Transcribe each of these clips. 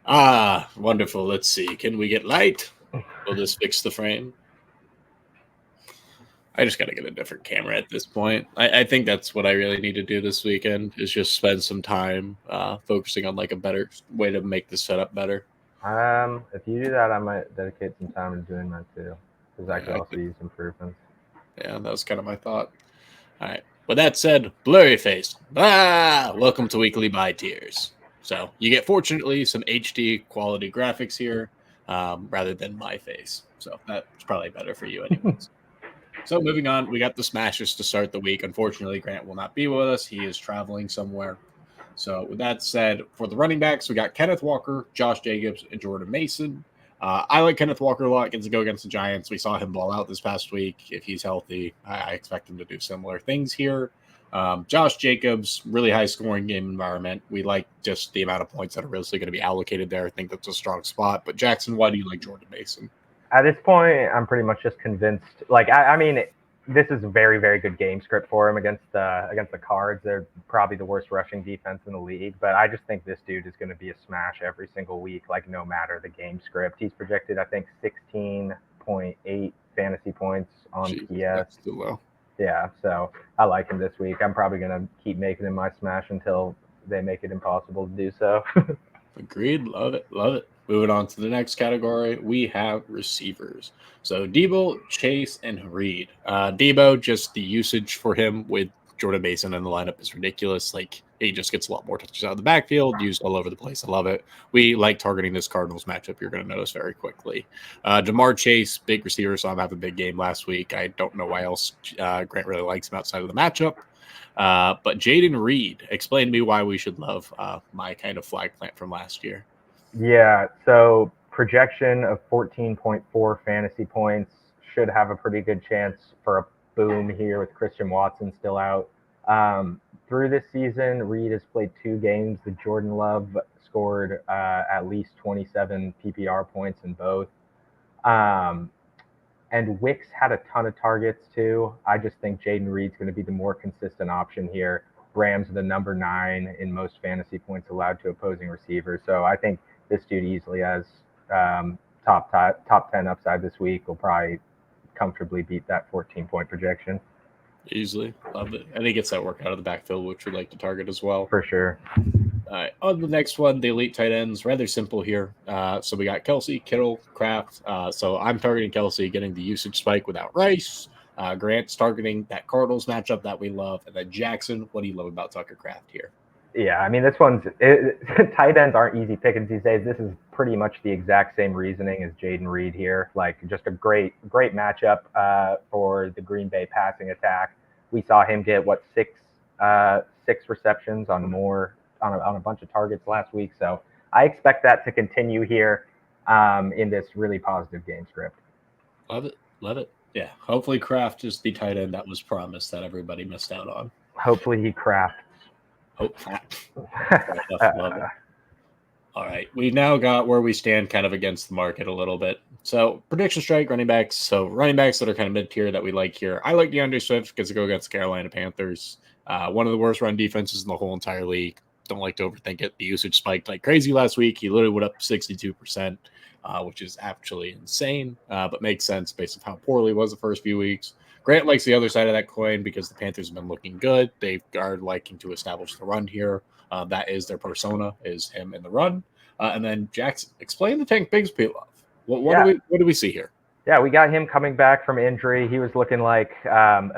Ah, wonderful. Let's see. Can we get light? Will this fix the frame? I just got to get a different camera at this point. I think that's what I really need to do this weekend is just spend some time focusing on like a better way to make the setup better. If you do that, I might dedicate some time to doing that too, because I Yeah, could also use improvements. yeah, that was kind of my thought. All right. With that said, blurry face. Welcome to weekly buy tiers. So you get fortunately some HD quality graphics here, rather than my face. So that's probably better for you, anyways. So moving on, we got the Smashers to start the week. Unfortunately, Grant will not be with us. He is traveling somewhere. So with that said, for the running backs, we got Kenneth Walker, Josh Jacobs, and Jordan Mason. I like Kenneth Walker a lot. Gets to go against the Giants. We saw him ball out this past week. If he's healthy, I expect him to do similar things here. Josh Jacobs, really high scoring game environment. We like just the amount of points that are really going to be allocated there. I think that's a strong spot. But Jackson, why do you like Jordan Mason? At this point, I'm pretty much just convinced. Like, I mean, this is a very, very good game script for him against the Cards. They're probably the worst rushing defense in the league, but I just think this dude is going to be a smash every single week, like no matter the game script. He's projected, I think, 16.8 fantasy points on Jesus, PS. that's too low. Yeah, so I like him this week. I'm probably going to keep making him my smash until they make it impossible to do so. Agreed. Love it. Love it. Moving on to the next category, we have receivers. So Debo, Chase, and Reed. Debo, just the usage for him with Jordan Mason in the lineup is ridiculous. Like he just gets a lot more touches out of the backfield, used all over the place. I love it. We like targeting this Cardinals matchup. You're going to notice very quickly. Jamar Chase, big receiver, saw him have a big game last week. I don't know why else Grant really likes him outside of the matchup. But Jaden Reed, explain to me why we should love my kind of flag plant from last year. Yeah, so projection of 14.4 fantasy points should have a pretty good chance for a boom here with Christian Watson still out. Through this season, Reed has played 2 games. The Jordan Love scored at least 27 PPR points in both. Um, and Wicks had a ton of targets too. I just think Jaden Reed's going to be the more consistent option here. Rams are the number 9 in most fantasy points allowed to opposing receivers. So I think this dude easily has top 10 upside this week. Will probably comfortably beat that 14-point projection Easily. Love it. And he gets that work out of the backfield, which we like to target as well. for sure. All right. On the next one, the elite tight ends, rather simple here. So we got Kelsey, Kittle, Kraft. So I'm targeting Kelsey, getting the usage spike without Rice. Grant's targeting that Cardinals matchup that we love. And then Jackson, what do you love about Tucker Kraft here? Yeah, I mean, tight ends aren't easy pickings these days. This is pretty much the exact same reasoning as Jaden Reed here. Like, just a great matchup for the Green Bay passing attack. We saw him get what six receptions on a bunch of targets last week. So I expect that to continue here in this really positive game script. Love it. Love it. Yeah. Hopefully Kraft is the tight end that was promised that everybody missed out on. Hopefully he crafts. Hope. Love it. All right. We've now got where we stand kind of against the market a little bit. So prediction strike, running backs. So running backs that are kind of mid tier that we like here. I like DeAndre Swift because to go against the Carolina Panthers. One of the worst run defenses in the whole entire league. Don't like to overthink it. The usage spiked like crazy last week. He literally went up 62%, which is actually insane, but makes sense based on how poorly it was the first few weeks. Grant likes the other side of that coin because the Panthers have been looking good. They are liking to establish the run here. That is their persona, is him in the run. And then Jackson, explain the Tank Bigsby love. Yeah, What do we see here? Yeah, we got him coming back from injury. He was looking like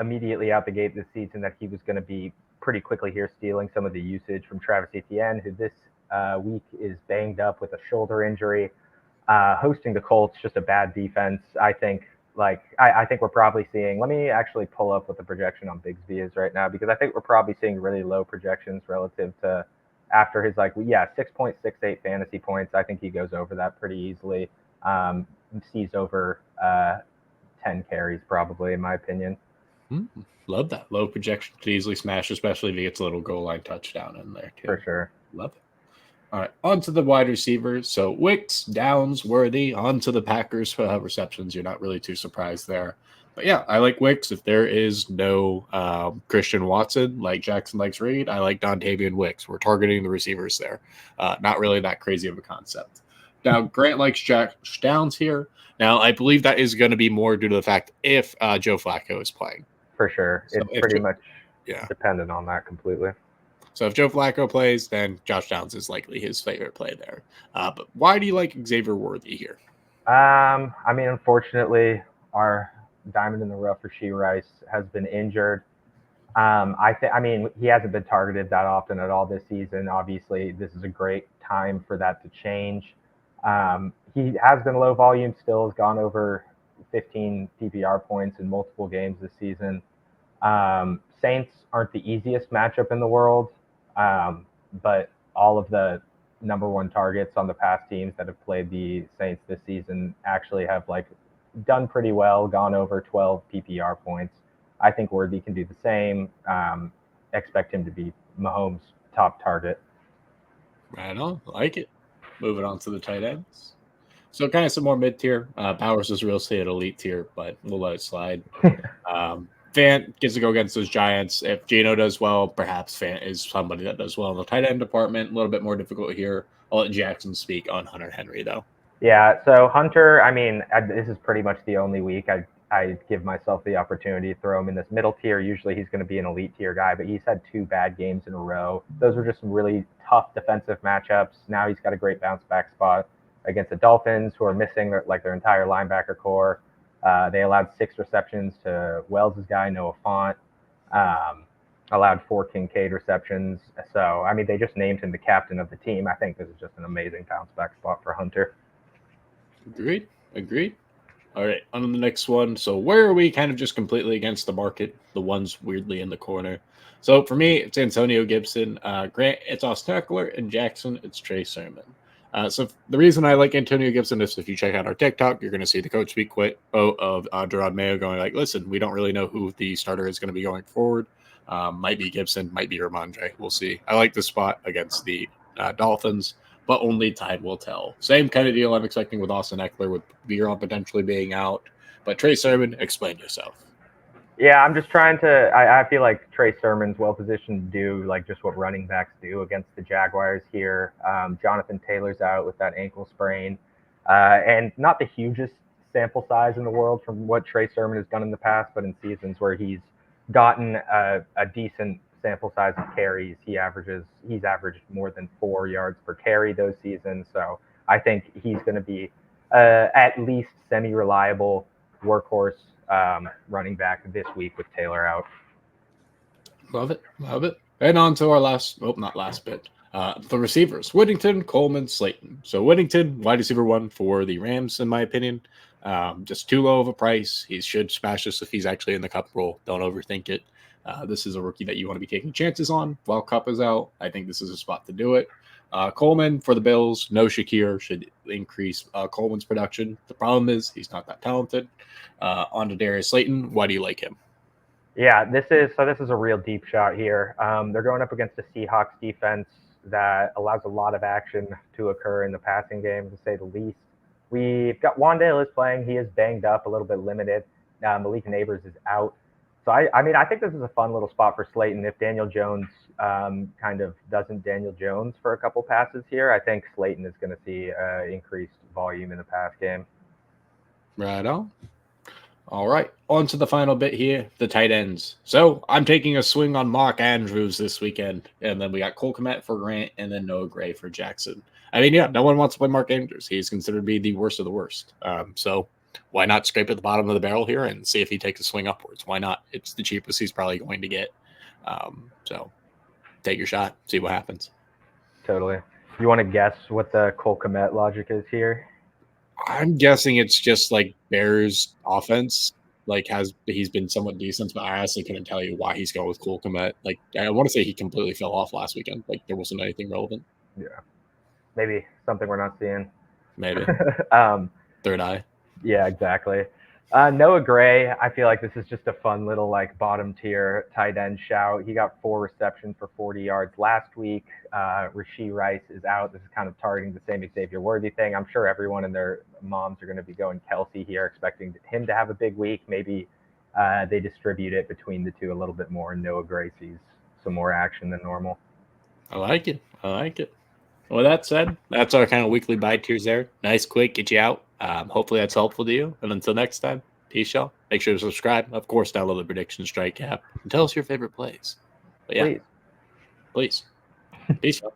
immediately out the gate this season that he was going to be pretty quickly here stealing some of the usage from Travis Etienne, who this week is banged up with a shoulder injury. Hosting the Colts, just a bad defense. I think I think we're probably seeing. Let me actually pull up what the projection on Bigsby is right now because I think we're probably seeing really low projections relative to after his 6.68 fantasy points. I think he goes over that pretty easily. Sees over 10 carries probably in my opinion. Love that. Low projection could easily smash, especially if he gets a little goal line touchdown in there too. For sure. Love it. All right, on to the wide receivers. So Wicks, Downs, Worthy, on to the Packers receptions. You're not really too surprised there. But yeah, I like Wicks. If there is no Christian Watson, like Jackson likes Reed, I like Dontavian Wicks. We're targeting the receivers there. Not really that crazy of a concept. Now, Grant likes Jack Downs here. Now, I believe that is going to be more due to the fact if Joe Flacco is playing. For sure. So It's if pretty much yeah, dependent on that completely. so if Joe Flacco plays, then Josh Downs is likely his favorite play there. But why do you like Xavier Worthy here? I mean, unfortunately, our diamond in the rough, Rasheed Rice, has been injured. I mean, he hasn't been targeted that often at all this season. Obviously, this is a great time for that to change. He has been low volume, still has gone over 15 PPR points in multiple games this season. Saints aren't the easiest matchup in the world, but all of the number one targets on the past teams that have played the Saints this season actually have like done pretty well, gone over 12 PPR points. I think Worthy can do the same. Expect him to be Mahomes' top target. Right on, like it. Moving on to the tight ends. So kind of some more mid tier. Powers is real estate elite tier, but we'll let it slide. Fant gets to go against those Giants. If Gino does well, perhaps Fant is somebody that does well in the tight end department. A little bit more difficult here. I'll let Jackson speak on Hunter Henry, though. Yeah, so Hunter, I mean, this is pretty much the only week I give myself the opportunity to throw him in this middle tier. Usually he's going to be an elite tier guy, but he's had two bad games in a row. Those were just some really tough defensive matchups. Now he's got a great bounce back spot against the Dolphins, who are missing their entire linebacker core. They allowed 6 receptions to Wells' guy, Noah Fant. Allowed 4 Kincaid receptions. So, I mean, they just named him the captain of the team. I think this is just an amazing bounce back spot for Hunter. Agreed. Agreed. All right, on to the next one. So where are we kind of just completely against the market? The ones weirdly in the corner. So for me, it's Antonio Gibson. Grant, it's Austin Eckler, and Jackson, it's Trey Sermon. So the reason I like Antonio Gibson is if you check out our TikTok, you're going to see the coach speak quote of Gerard Mayo going like, listen, we don't really know who the starter is going to be going forward. Might be Gibson, might be Ramondre. We'll see. I like the spot against the Dolphins, but only time will tell. Same kind of deal I'm expecting with Austin Eckler, with Veron potentially being out. But Trey Sermon, explain yourself. Yeah, I'm just trying to. I feel like Trey Sermon's well positioned to do like just what running backs do against the Jaguars here. Jonathan Taylor's out with that ankle sprain, and not the hugest sample size in the world from what Trey Sermon has done in the past, but in seasons where he's gotten a decent sample size of carries, he's averaged more than 4 yards per carry those seasons. So I think he's going to be at least semi reliable workhorse running back this week with Taylor out. Love it. Love it. And on to our last, well, not last bit. The receivers, Whittington, Coleman, Slayton. So Whittington, wide receiver 1 for the Rams, in my opinion. Just too low of a price. He should smash this if he's actually in the Cup role. Don't overthink it. This is a rookie that you want to be taking chances on while Cup is out. I think this is a spot to do it. Coleman for the Bills, no Shakir, should increase Coleman's production. The problem is he's not that talented. On to Darius Slayton. Why do you like him? Yeah, this is a real deep shot here. They're going up against a Seahawks defense that allows a lot of action to occur in the passing game, to say the least. We've got Wandale is playing. He is banged up, a little bit limited. Malik Neighbors is out. So I mean, I think this is a fun little spot for Slayton. If Daniel Jones kind of doesn't Daniel Jones for a couple passes here, I think Slayton is going to see increased volume in the pass game. Right on. All right, on to the final bit here, the tight ends. So I'm taking a swing on Mark Andrews this weekend, and then we got Cole Kmet for Grant, and then Noah Gray for Jackson. I mean, yeah, no one wants to play Mark Andrews. He's considered to be the worst of the worst. So why not scrape at the bottom of the barrel here and see if he takes a swing upwards? Why not? It's the cheapest he's probably going to get. So take your shot, see what happens. Totally. You want to guess what the Cole Kmet logic is here? I'm guessing it's just like Bears offense. Like he's been somewhat decent, but I honestly couldn't tell you why he's going with Cole Kmet. Like I want to say he completely fell off last weekend. Like there wasn't anything relevant. Yeah, maybe something we're not seeing. Maybe um, third eye. yeah, exactly. Noah Gray, I feel like this is just a fun little like bottom tier tight end shout. He got 4 receptions for 40 yards last week. Rasheed Rice is out. This is kind of targeting the same Xavier Worthy thing. I'm sure everyone and their moms are going to be going Kelsey here, expecting him to have a big week. Maybe they distribute it between the two a little bit more, and Noah Gray sees some more action than normal. I like it. I like it. With that said, that's our kind of weekly buy tiers there. Nice, quick, get you out. Hopefully that's helpful to you. And until next time, peace, y'all. Make sure to subscribe. Of course, download the Prediction Strike app and tell us your favorite plays. But yeah, Please. please. Peace, y'all.